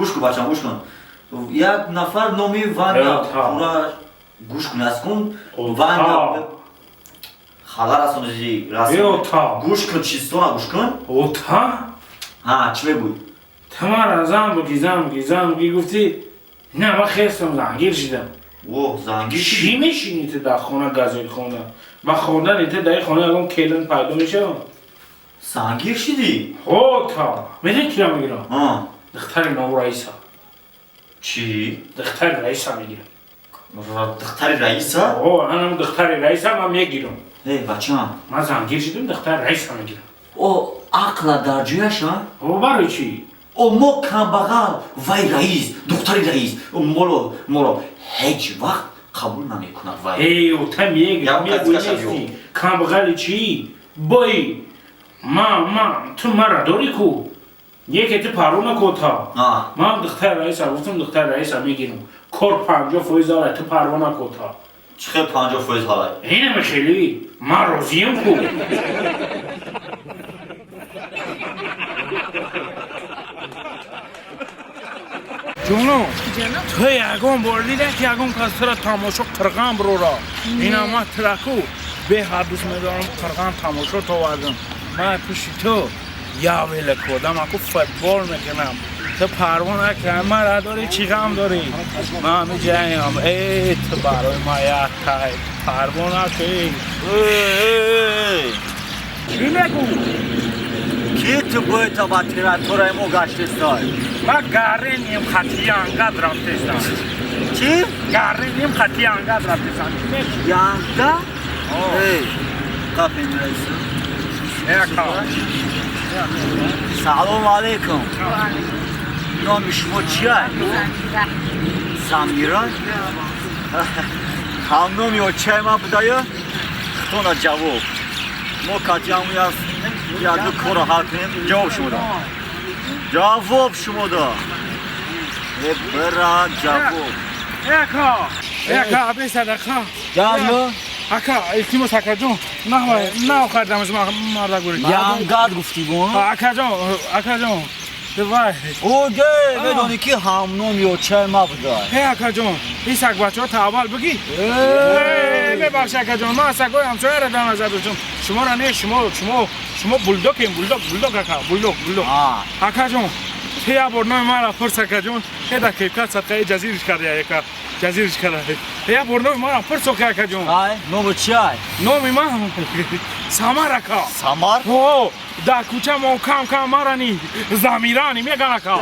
گوش کن بچه‌م گوش کن یک نفر نامی وانیا پورا گوش کن از کن وانیا خالا رسونجی گوش کن چیستونا گوش کن اوتا ها چی بگوی تمام زنبگی گفتی نه من خستم زنگیر شدم اوه زنگیر چی میشینی تو در خونه گازویل خونه و خوردن تو در خونه اگه کلن پیدا میشه زنگیر شدی اوتا میدونی کیا میگیرم ها دختر نام رئیسا چی دختر رئیسا میگیرم دختر رئیسا اوه هم دختر رئیسا من میگیرم ای بچه‌م من زنگیر شدم دختر رئیسا میگیرم او عقل در جویش ها او برای چی او ما کمبغل وای رئیس دختر رئیس مولو هیچ وقت قبول نمیکند وای ای اوتا میگیرم میگویی کم بغل چی بای من تو مرا داری کو یکی تو پارو نکوتا من دختر رئیسا گفتم دختر رئیسا میگیرم کور 50% داره تو پارو نکوتا چخه 50% حالا اینه میخیلی من راضیم کو جونو تو یگون بردی ده که یگون کسر تماشا قرغم برو را اینا ما ترکو به هر دوست میدارم قرغم تماشا تو وردم من پیشی تو یا ویل کردم اکو فوتبال میکنم تو پروانه که من را داری چی غم داری من می جایم ای تو برای ما یک تای پروانه که چی نگو کی تو باید تا با تیراتورای مو گشتستای من گاره نیم خطی انقدر رفتستم چی؟ گاره نیم خطی انقدر رفتستم یانگا؟ ای قفل رئیسو سلام علیکم نام شما چیه؟ زمیران؟ هم نامی و چه ما بدایه؟ خطونا جواب ما کتی همونی هستیم یک دو کار حل کنیم جواب شما دا جواب شما دا برا جواب اکا بی صدقه جالو اکا التیموس اکا جون نه خردم از مرده گوری یانگاد گفتی بون؟ اکا جون وای اوگه بدونی که هم نامی و چه ما بدای اکا جون این سگ بچه ها تحول بگی ببخش اکا جون ما سگای همسایه را در نظر داشتم شما را نه شما بولدوگیم بولدوگ اکا بولدوگ اکا جون یا برنامه ما را پرس اکا جون هدا که صدقه جزیرش کرده اکا جزیرش کرده یا برنامه ما را پرس اکا جون نام چی های؟ نامی ما سامر اکا سامر؟ اوه در کوچه ما کم مرانی زمیرانی میگن اکا